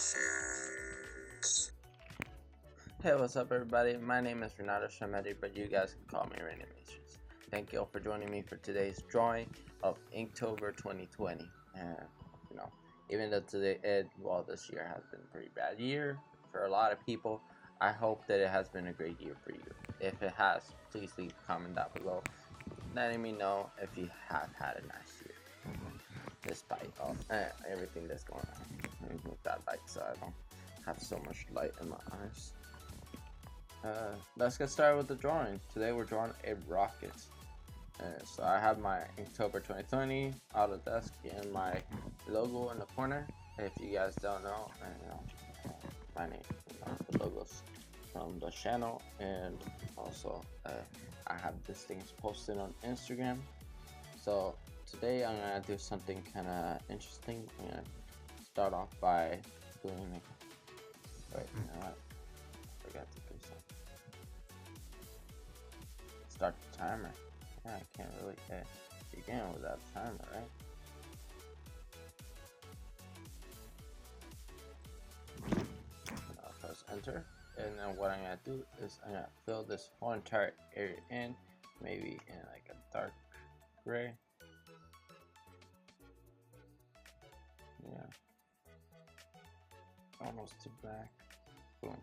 Reynamations. Hey, what's up, everybody? My name is Reynaldo Schelmetty, but you guys can call me Reynamations. Thank you all for joining me for today's drawing of Inktober 2020. And you know, even though this year has been a pretty bad year for a lot of people, I hope that it has been a great year for you. If it has, please leave a comment down below, letting me know if you have had a nice year, despite all everything that's going on. Let me move that light so I don't have so much light in my eyes. Let's get started with the drawing. Today we're drawing a rocket. So I have my Inktober 2020 Autodesk and my logo in the corner. If you guys don't know, my name, the logos from the channel, and also I have this thing posted on Instagram. So today I'm gonna do something kind of interesting. I'm gonna start off by doing wait, you know what? I forgot to do something. Start the timer. Yeah, I can't really begin without a timer, right? I'll press enter, and then what I'm gonna do is I'm gonna fill this whole entire area in, maybe in like a dark gray. Yeah, almost to black. Boom.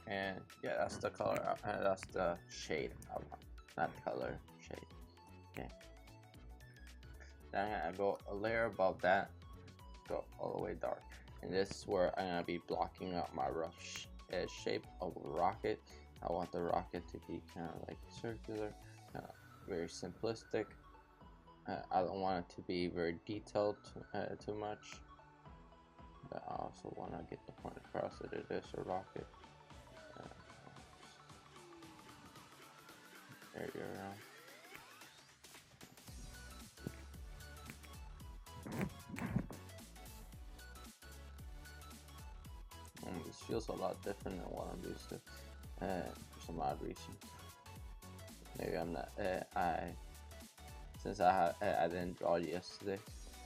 And yeah, that's the color. That's the shade I want, not color, shade. Okay. Then I'm gonna go a layer above that, go all the way dark, and this is where I'm gonna be blocking out my rough shape of a rocket. I want the rocket to be kind of like circular, very simplistic. I don't want it to be very detailed too much, but I also want to get the point across that it is a rocket. There you go. This feels a lot different than what I'm used to for some odd reason. Maybe I'm not. Since I didn't draw yesterday,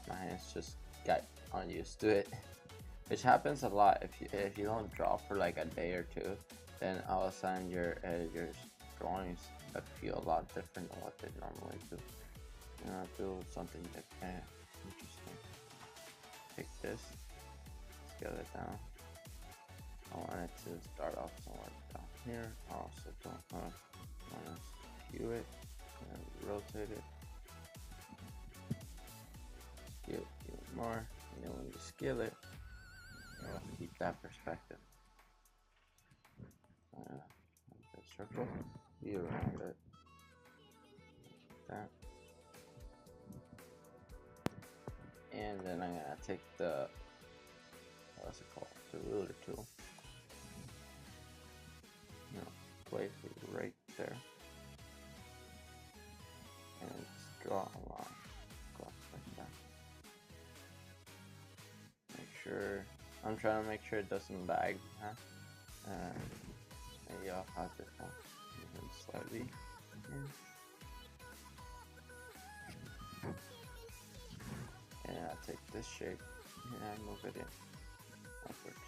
my hands just got unused to it, which happens a lot if you don't draw for like a day or two, then all of a sudden your drawings feel a lot different than what they normally do. You know, do something different, interesting. Take this, scale it down. I want it to start off somewhere down here. I also don't want to skew it and rotate it. Skew it even more, and then when you scale it, keep that perspective. Circle, be around it, like that, and then I'm gonna take the what's it called, the ruler tool. Place it right there, and just draw a line across like that. Make sure I'm trying to make sure it doesn't lag, maybe I'll have this one even slightly. And I'll take this shape and move it in upwards.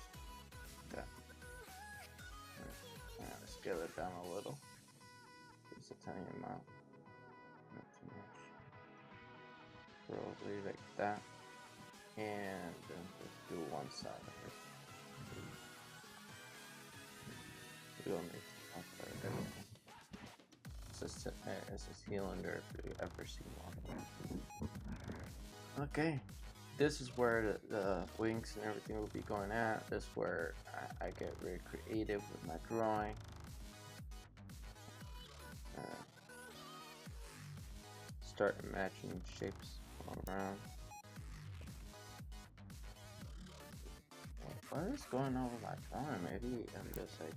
Yeah. I'm gonna scale it down a little. Just a tiny amount. Not too much. Probably like that. And then just do one side of it. We don't need to talk about everything. It's a cylinder if you ever seen one. Okay, this is where the wings and everything will be going at. This is where I get very creative with my drawing. Start imagining shapes all around. What is going on with my drawing? Maybe I'm just like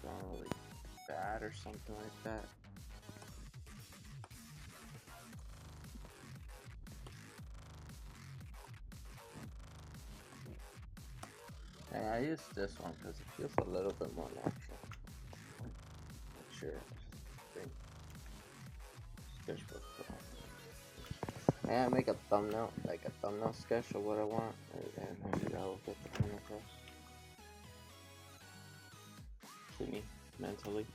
drawing really bad or something like that. And I use this one because it feels a little bit more natural. Make sure sketchbook. And I make a thumbnail like a thumbnail sketch of what I want, and maybe I'll get the point across to me mentally.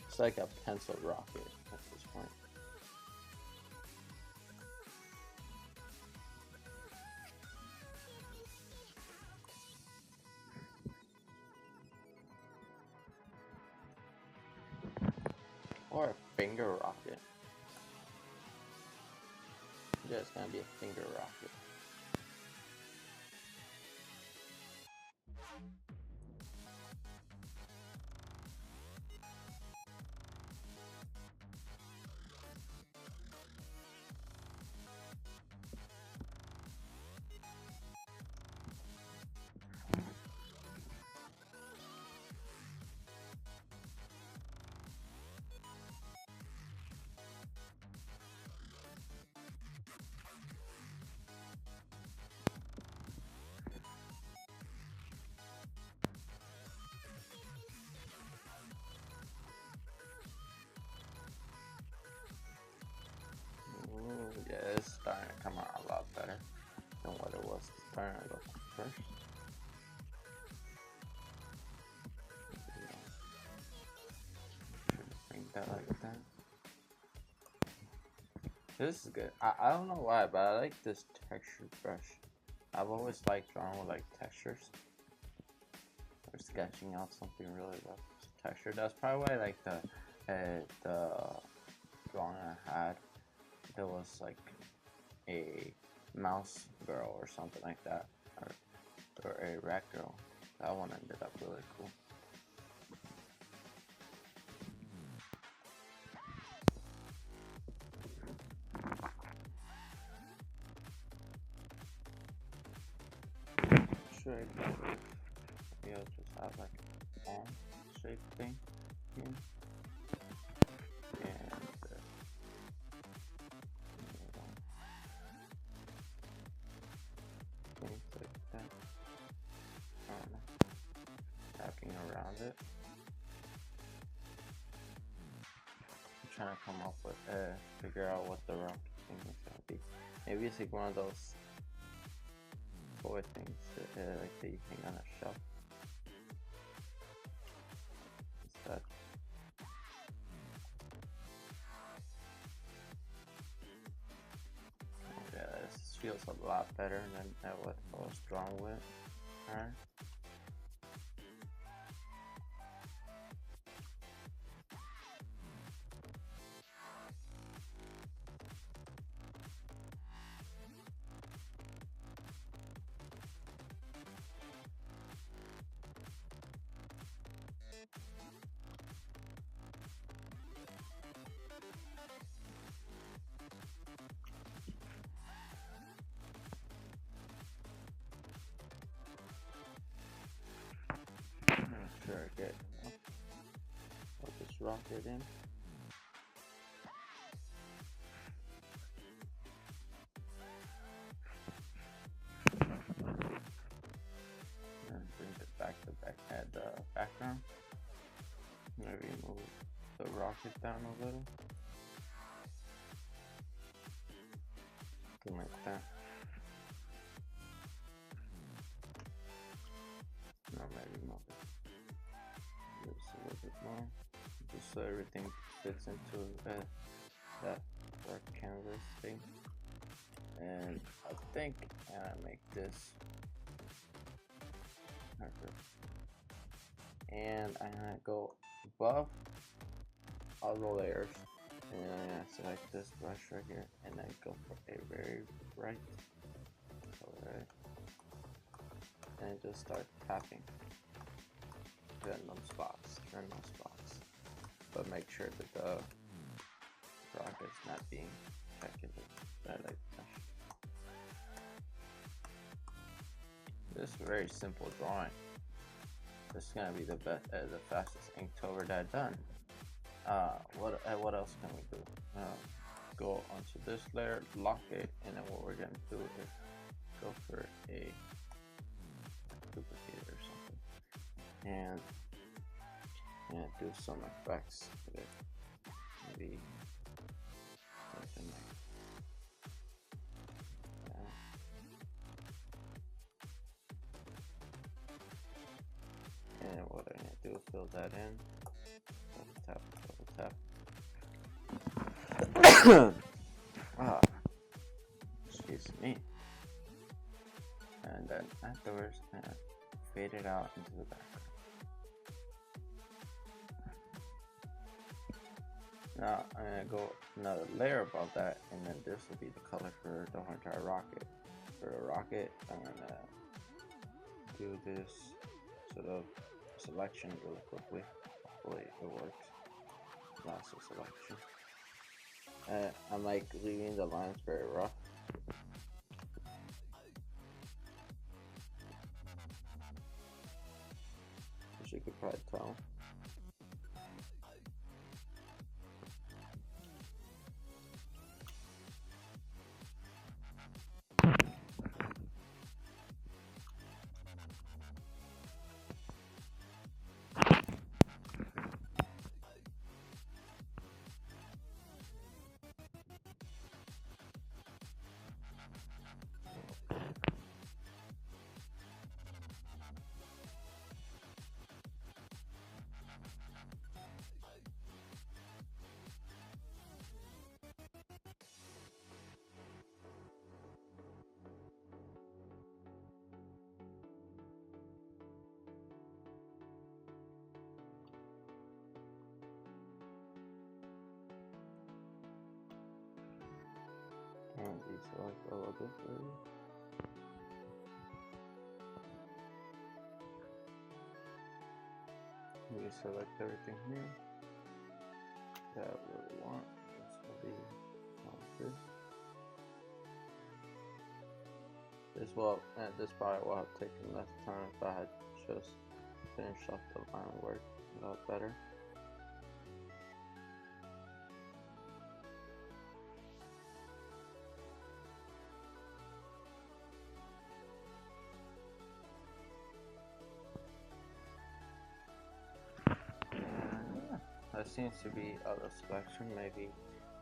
It's like a pencil rocket at this point. Or a finger rocket. Yeah, it's gonna be a finger rocket. Yeah, it's starting to come out a lot better than what it was starting to look first. Bring that like that. This is good. I don't know why, but I like this texture brush. I've always liked drawing with like textures or sketching out something really rough texture. That's probably why like the drawing I had, there was like a mouse girl or something like that, or a rat girl. That one ended up really cool. Shape. Maybe I'll just have like an arm shape thing here. And things like that. I don't know. Tapping around it. I'm trying to come up with figure out what the rocket thing is gonna be. Maybe it's like one of those toy things that, like that you hang on a shelf. Instead. Yeah, this feels a lot better than what I was drawn with. Alright. Sure, good. Put this rocket in. And bring it back to the background. Maybe move the rocket down a little. Something like that. No, maybe move it. Just a little bit more. Just so everything fits into that dark canvas thing. And I think I make this marker. And I'm gonna go above all the layers, and then I'm gonna select this brush right here, and then go for a very bright color, and just start tapping random spots, but make sure that the rocket's not being affected by light touch. This is a very simple drawing. This is gonna be the best, the fastest Inktober that I've done. What else can we do? Go onto this layer, lock it, and then what we're gonna do is go for a some effects with it. Maybe something like that. And what I'm gonna do is fill that in. Double tap, double tap. Excuse me. And then afterwards, fade it out into the background. Now I'm gonna go another layer above that, and then this will be the color for the whole entire rocket. For the rocket, I'm gonna do this sort of selection really quickly. Hopefully it works. Lasso selection. I'm like leaving the lines very rough. As you could probably tell. And deselect all of this area. We select everything here that we really want. This will be like this. This probably will have taken less time if I had just finished off the line work a lot better. That seems to be out of selection. Maybe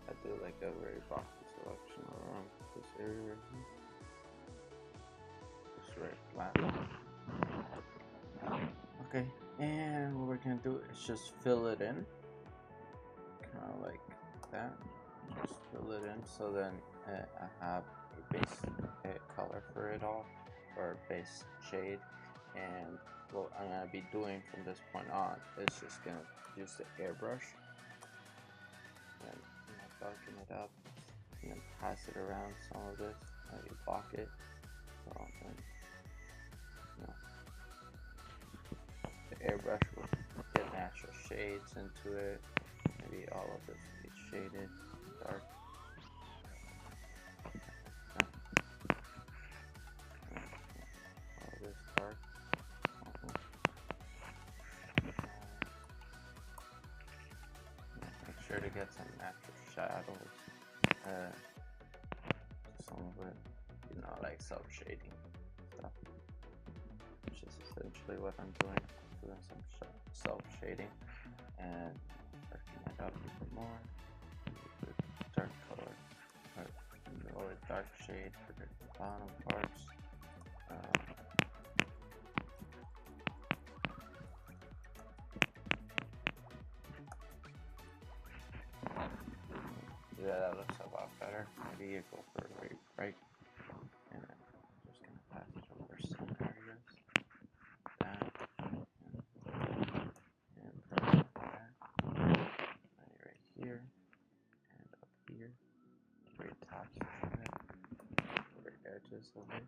I do like a very boxy selection around this area right here. Just very flat. Okay, and what we're gonna do is just fill it in, kind of like that. Just fill it in, so then I have a base color for it all, or base shade. And what I'm gonna be doing from this point on is just gonna use the airbrush and darken it up, and then pass it around some of this. You block it, so then the airbrush will get natural shades into it. Maybe all of this will be shaded dark. All of this dark. Make sure to get some natural shadows. Some of it, like self-shading stuff, which is essentially what I'm doing. Doing some self-shading and darkening it up even more. Dark color, or dark shade for the bottom parts. Yeah, that looks a lot better. Maybe you go for a very bright, and then I'm just gonna pass it over some areas. That, and press that. Right here, and up here, very tops of it, very edges of it.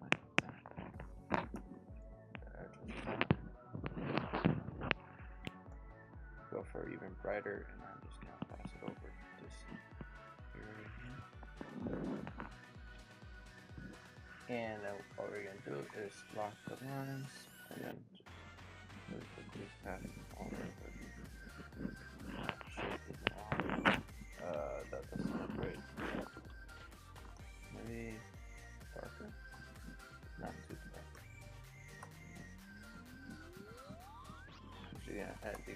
Like that. The edges top. Go for even brighter, and I'm just gonna pass it over this area here. And then what we're gonna do is lock the lines, and then just really quickly pass it over with shape it along. That doesn't look great. Maybe darker? Not too dark.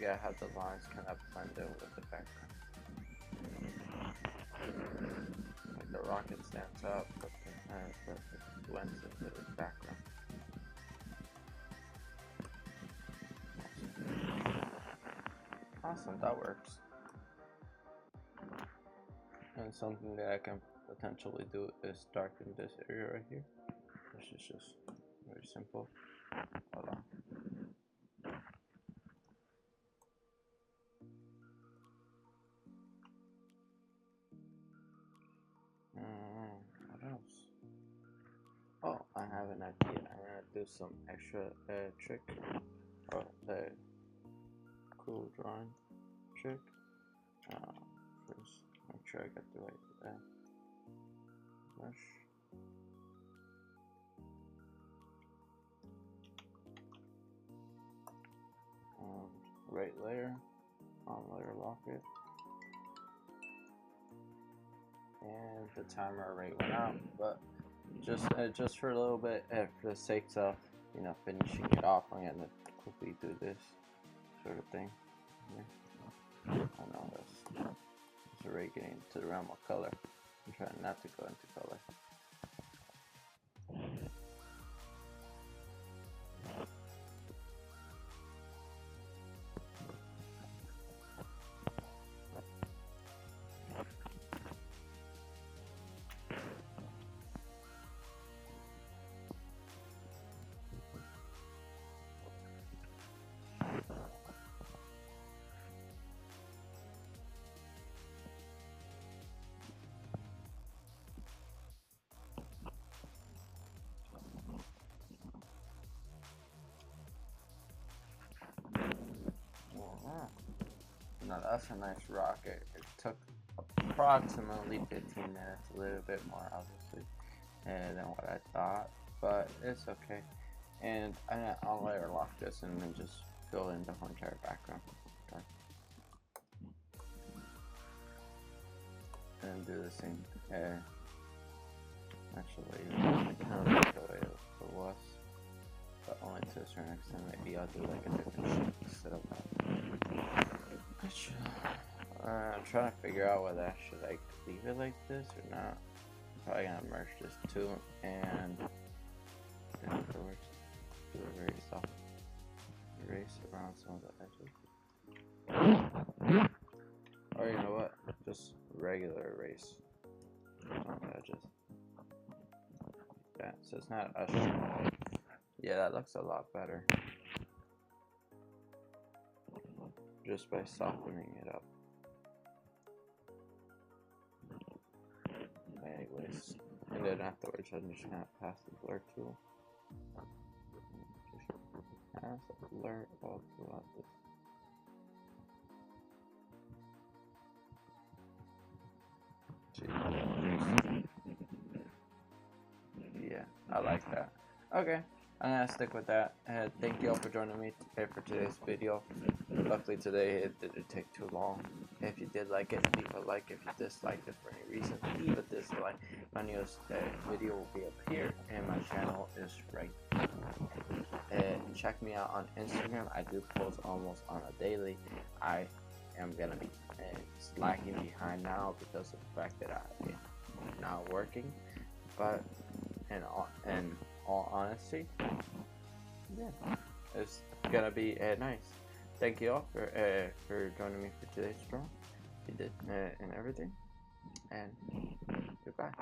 forget how the lines kind of blend in with the background. Like the rocket stands up, but it blends into the background. Awesome, that works. And something that I can potentially do is darken this area right here. This is just very simple. Hold on. What else? Oh, I have an idea. I'm gonna do some extra trick or cool drawing trick. First, make sure I got the right brush. Right layer, on layer lock it, and the timer already went out. But just for a little bit, for the sake of finishing it off, I'm gonna quickly do this sort of thing. Yeah. I know this. It's already getting into the realm of color. I'm trying not to go into color. Now that's a nice rocket. It took approximately 15 minutes, a little bit more obviously than what I thought, but it's okay. And I'll layer lock this and then just fill in the whole entire background. Okay. And do the same. Actually, kind of like the way it was, but only to a certain extent. Maybe I'll do like a different shape instead of that. I'm trying to figure out whether I should like leave it like this or not. I'm probably gonna merge this too, and then afterwards do a very soft erase around some of the edges. Or you know what? Just regular erase on the edges. Yeah, so it's not a straight. Yeah, that looks a lot better. Just by softening it up. Anyways, and then afterwards I'm just gonna pass the blur tool. Just pass the blur all throughout this. Yeah, I like that. Okay, I'm gonna stick with that. Thank you all for joining me for today's video. Luckily today it didn't take too long. If you did like it, leave a like. If you disliked it for any reason, leave a dislike. My newest video will be up here, and my channel is right here. Check me out on Instagram. I do post almost on a daily. I am gonna be lagging behind now because of the fact that I'm not working. But in all honesty, yeah, it's gonna be nice. Thank you all for joining me for today's draw. You did and everything, and goodbye.